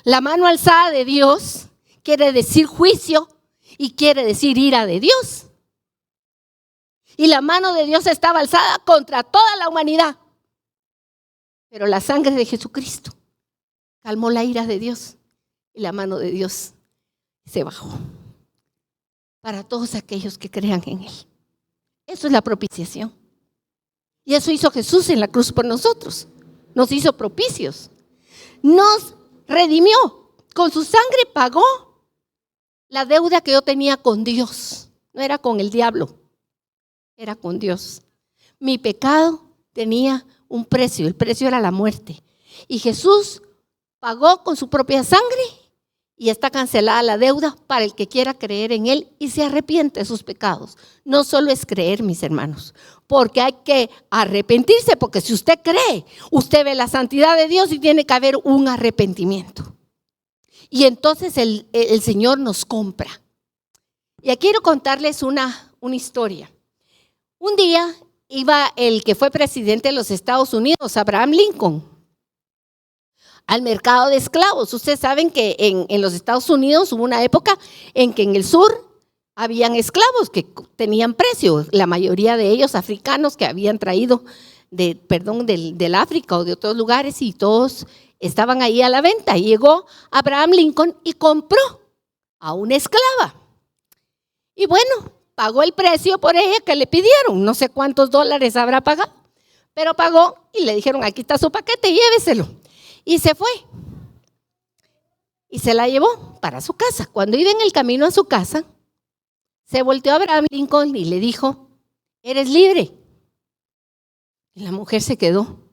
La mano alzada de Dios quiere decir juicio y quiere decir ira de Dios. Y la mano de Dios estaba alzada contra toda la humanidad. Pero la sangre de Jesucristo calmó la ira de Dios y la mano de Dios se bajó para todos aquellos que crean en Él. Eso es la propiciación. Y eso hizo Jesús en la cruz por nosotros. Nos hizo propicios. Nos redimió. Con su sangre pagó la deuda que yo tenía con Dios. No era con el diablo, era con Dios. Mi pecado tenía un precio, el precio era la muerte. Y Jesús pagó con su propia sangre y está cancelada la deuda para el que quiera creer en Él y se arrepiente de sus pecados. No solo es creer, mis hermanos, porque hay que arrepentirse, porque si usted cree, usted ve la santidad de Dios y tiene que haber un arrepentimiento. Y entonces el Señor nos compra. Y aquí quiero contarles una historia. Un día iba el que fue presidente de los Estados Unidos, Abraham Lincoln, al mercado de esclavos. Ustedes saben que en los Estados Unidos hubo una época en que en el sur habían esclavos que tenían precio, la mayoría de ellos africanos que habían traído del África o de otros lugares, y todos estaban ahí a la venta. Y llegó Abraham Lincoln y compró a una esclava. Y bueno, pagó el precio por ella que le pidieron. No sé cuántos dólares habrá pagado, pero pagó y le dijeron, aquí está su paquete, lléveselo. Y se fue. Y se la llevó para su casa. Cuando iba en el camino a su casa, se volteó a Abraham Lincoln y le dijo, eres libre. Y la mujer se quedó.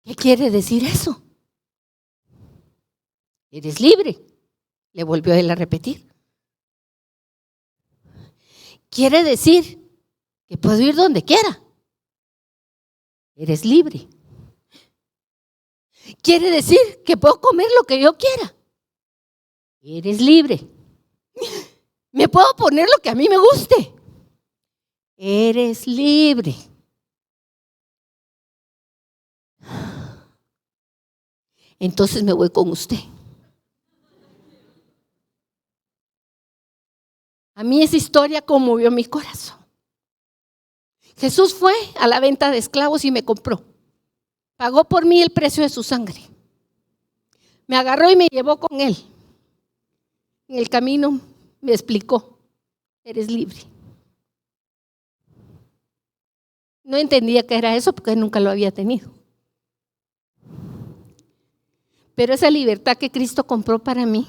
¿Qué quiere decir eso? Eres libre. Le volvió él a repetir. Quiere decir que puedo ir donde quiera. Eres libre. Quiere decir que puedo comer lo que yo quiera. Eres libre. Me puedo poner lo que a mí me guste. Eres libre. Entonces me voy con usted. A mí esa historia conmovió mi corazón. Jesús fue a la venta de esclavos y me compró. Pagó por mí el precio de su sangre. Me agarró y me llevó con él. En el camino me explicó, eres libre. No entendía qué era eso porque nunca lo había tenido. Pero esa libertad que Cristo compró para mí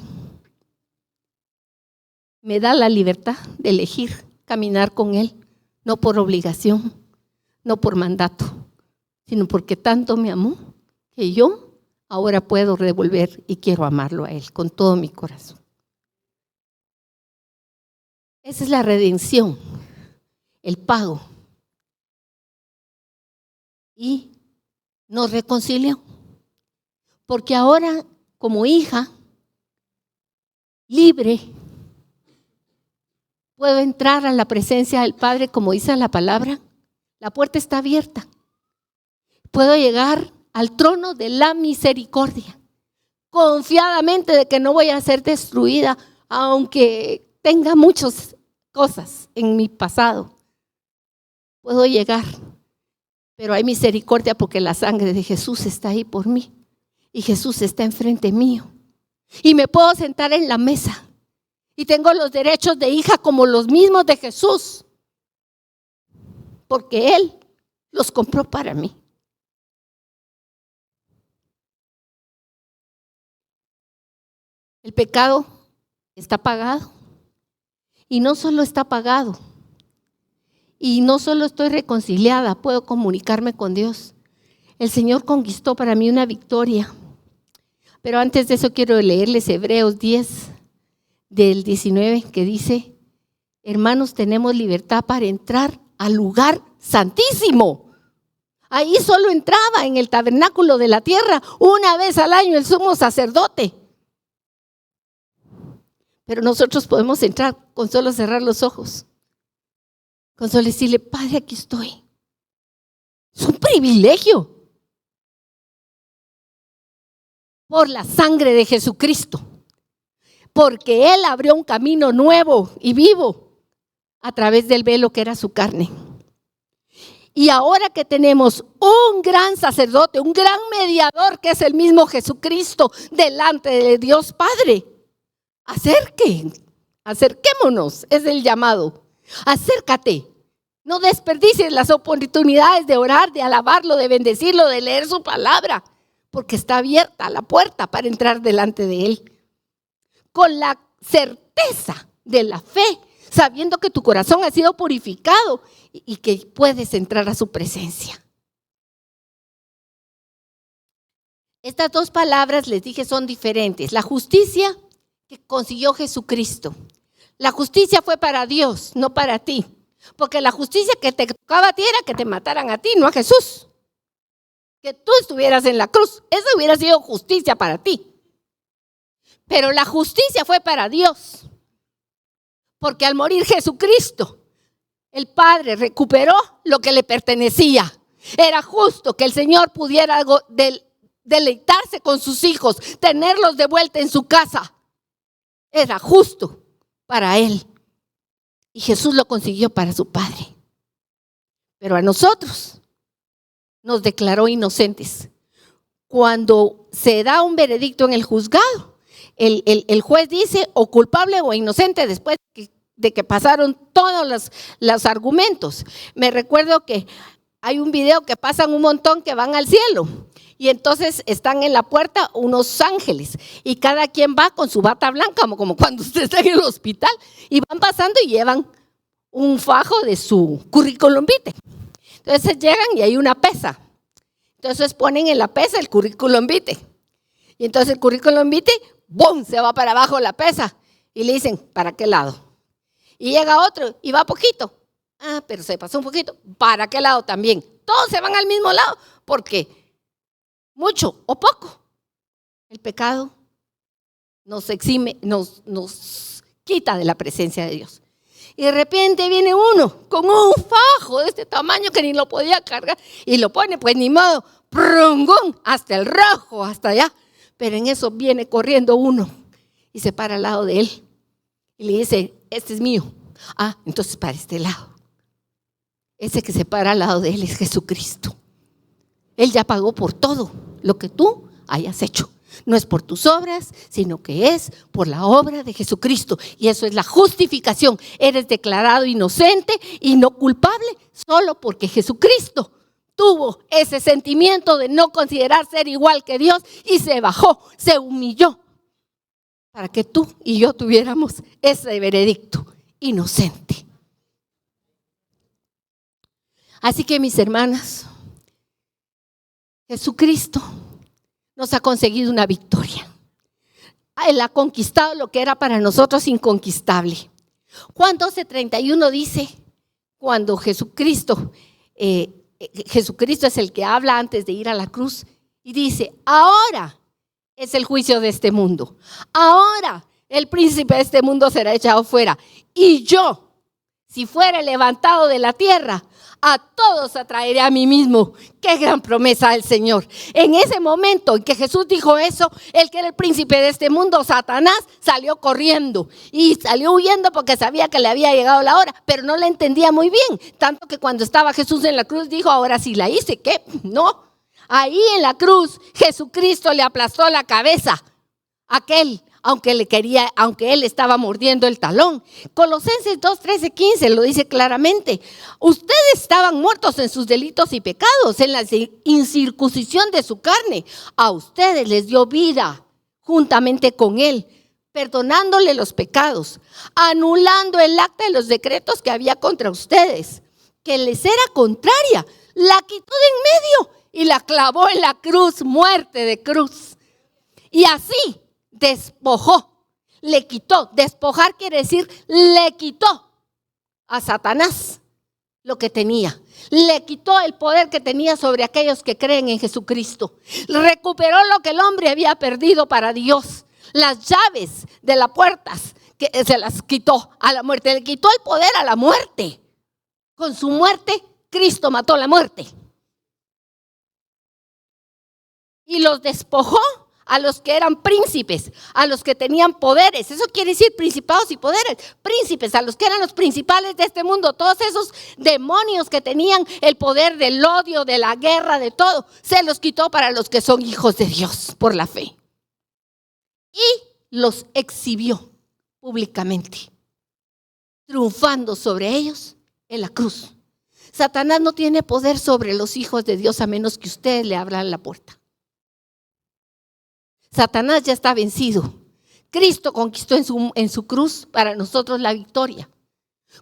me da la libertad de elegir caminar con Él, no por obligación, no por mandato, sino porque tanto me amó que yo ahora puedo devolver y quiero amarlo a Él con todo mi corazón. Esa es la redención, el pago. Y nos reconcilió. Porque ahora, como hija, libre, puedo entrar a la presencia del Padre, como dice la palabra. La puerta está abierta. Puedo llegar al trono de la misericordia, confiadamente de que no voy a ser destruida, aunque tenga muchas cosas en mi pasado. Puedo llegar, pero hay misericordia porque la sangre de Jesús está ahí por mí y Jesús está enfrente mío. Y me puedo sentar en la mesa y tengo los derechos de hija como los mismos de Jesús, porque Él los compró para mí. El pecado está pagado. Y no solo está pagado, y no solo estoy reconciliada, puedo comunicarme con Dios. El Señor conquistó para mí una victoria. Pero antes de eso quiero leerles Hebreos 10, del 19, que dice: hermanos, tenemos libertad para entrar al lugar santísimo. Ahí solo entraba en el tabernáculo de la tierra una vez al año el sumo sacerdote. Pero nosotros podemos entrar con solo cerrar los ojos, con solo decirle: Padre, aquí estoy. Es un privilegio por la sangre de Jesucristo, porque Él abrió un camino nuevo y vivo a través del velo que era su carne. Y ahora que tenemos un gran sacerdote, un gran mediador, que es el mismo Jesucristo, delante de Dios Padre, acerquémonos, es el llamado. Acércate, no desperdicies las oportunidades de orar, de alabarlo, de bendecirlo, de leer su palabra, porque está abierta la puerta para entrar delante de Él. Con la certeza de la fe, sabiendo que tu corazón ha sido purificado y que puedes entrar a su presencia. Estas dos palabras, les dije, son diferentes. La justicia que consiguió Jesucristo. La justicia fue para Dios, no para ti. Porque la justicia que te tocaba a ti era que te mataran a ti, no a Jesús. Que tú estuvieras en la cruz. Eso hubiera sido justicia para ti. Pero la justicia fue para Dios. Porque al morir Jesucristo, el Padre recuperó lo que le pertenecía. Era justo que el Señor pudiera deleitarse con sus hijos, tenerlos de vuelta en su casa. Era justo para Él. Y Jesús lo consiguió para su Padre. Pero a nosotros nos declaró inocentes. Cuando se da un veredicto en el juzgado, el juez dice o culpable o inocente después de que pasaron todos los argumentos. Me recuerdo que hay un video que pasan un montón que van al cielo. Y entonces están en la puerta unos ángeles y cada quien va con su bata blanca, como cuando usted está en el hospital, y van pasando y llevan un fajo de su currículum vitae. Entonces llegan y hay una pesa. Entonces ponen en la pesa el currículum vitae. Y entonces el currículum vitae, ¡bum!, se va para abajo la pesa. Y le dicen: ¿para qué lado? Y llega otro y va poquito. Ah, pero se pasó un poquito. ¿Para qué lado también? Todos se van al mismo lado porque mucho o poco, el pecado nos exime, nos quita de la presencia de Dios. Y de repente viene uno con un fajo de este tamaño que ni lo podía cargar y lo pone, pues ni modo, prungón, hasta el rojo, hasta allá. Pero en eso viene corriendo uno y se para al lado de él y le dice: este es mío. Ah, entonces para este lado. Ese que se para al lado de él es Jesucristo. Él ya pagó por todo lo que tú hayas hecho. No es por tus obras, sino que es por la obra de Jesucristo. Y eso es la justificación. Eres declarado inocente y no culpable solo porque Jesucristo tuvo ese sentimiento de no considerar ser igual que Dios y se bajó, se humilló para que tú y yo tuviéramos ese veredicto inocente. Así que, mis hermanas, Jesucristo nos ha conseguido una victoria. Él ha conquistado lo que era para nosotros inconquistable. Juan 12:31 dice, cuando Jesucristo es el que habla antes de ir a la cruz, y dice, ahora es el juicio de este mundo. Ahora el príncipe de este mundo será echado fuera. Y yo, si fuere levantado de la tierra, a todos atraeré a mí mismo. Qué gran promesa del Señor. En ese momento en que Jesús dijo eso, el que era el príncipe de este mundo, Satanás, salió corriendo y salió huyendo porque sabía que le había llegado la hora, pero no la entendía muy bien. Tanto que cuando estaba Jesús en la cruz dijo, ahora sí la hice. ¿Qué? No. Ahí en la cruz Jesucristo le aplastó la cabeza a aquel, aunque él estaba mordiendo el talón. Colosenses 2:13-15 lo dice claramente. Ustedes estaban muertos en sus delitos y pecados, en la incircuncisión de su carne. A ustedes les dio vida juntamente con él, perdonándole los pecados, anulando el acta de los decretos que había contra ustedes, que les era contraria. La quitó de en medio y la clavó en la cruz, muerte de cruz. Y así despojó, le quitó. Despojar quiere decir, le quitó a Satanás lo que tenía. Le quitó el poder que tenía sobre aquellos que creen en Jesucristo. Recuperó lo que el hombre había perdido para Dios. Las llaves de las puertas que se las quitó a la muerte. Le quitó el poder a la muerte. Con su muerte, Cristo mató la muerte. Y los despojó a los que eran príncipes, a los que tenían poderes. Eso quiere decir principados y poderes. Príncipes, a los que eran los principales de este mundo. Todos esos demonios que tenían el poder del odio, de la guerra, de todo. Se los quitó para los que son hijos de Dios por la fe. Y los exhibió públicamente, triunfando sobre ellos en la cruz. Satanás no tiene poder sobre los hijos de Dios a menos que ustedes le abran la puerta. Satanás ya está vencido. Cristo conquistó en su cruz para nosotros la victoria.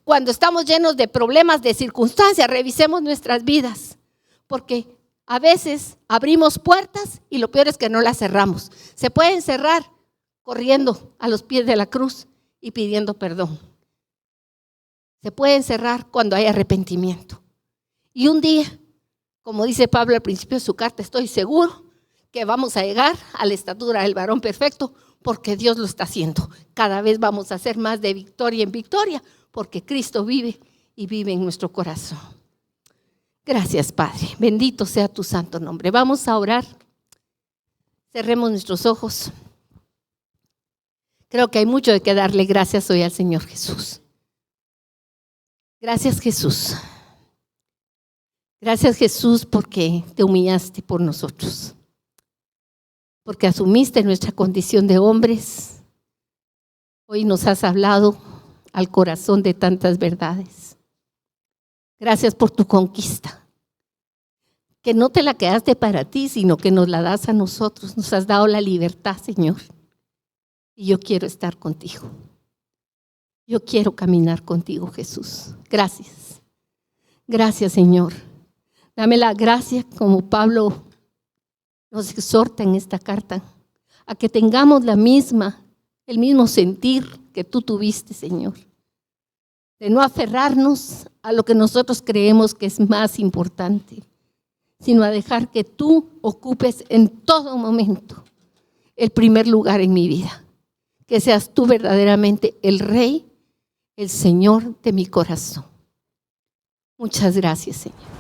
Cuando estamos llenos de problemas, de circunstancias, revisemos nuestras vidas. Porque a veces abrimos puertas y lo peor es que no las cerramos. Se pueden cerrar corriendo a los pies de la cruz y pidiendo perdón. Se pueden cerrar cuando hay arrepentimiento. Y un día, como dice Pablo al principio de su carta, estoy seguro que vamos a llegar a la estatura del varón perfecto porque Dios lo está haciendo. Cada vez vamos a hacer más de victoria en victoria porque Cristo vive y vive en nuestro corazón. Gracias, Padre. Bendito sea tu santo nombre. Vamos a orar. Cerremos nuestros ojos. Creo que hay mucho de que darle gracias hoy al Señor Jesús. Gracias, Jesús. Gracias, Jesús, porque te humillaste por nosotros. Porque asumiste nuestra condición de hombres. Hoy nos has hablado al corazón de tantas verdades. Gracias por tu conquista. Que no te la quedaste para ti, sino que nos la das a nosotros. Nos has dado la libertad, Señor. Y yo quiero estar contigo. Yo quiero caminar contigo, Jesús. Gracias. Gracias, Señor. Dame la gracia como Pablo nos exhorta en esta carta a que tengamos el mismo sentir que tú tuviste, Señor. De no aferrarnos a lo que nosotros creemos que es más importante, sino a dejar que tú ocupes en todo momento el primer lugar en mi vida. Que seas tú verdaderamente el Rey, el Señor de mi corazón. Muchas gracias, Señor.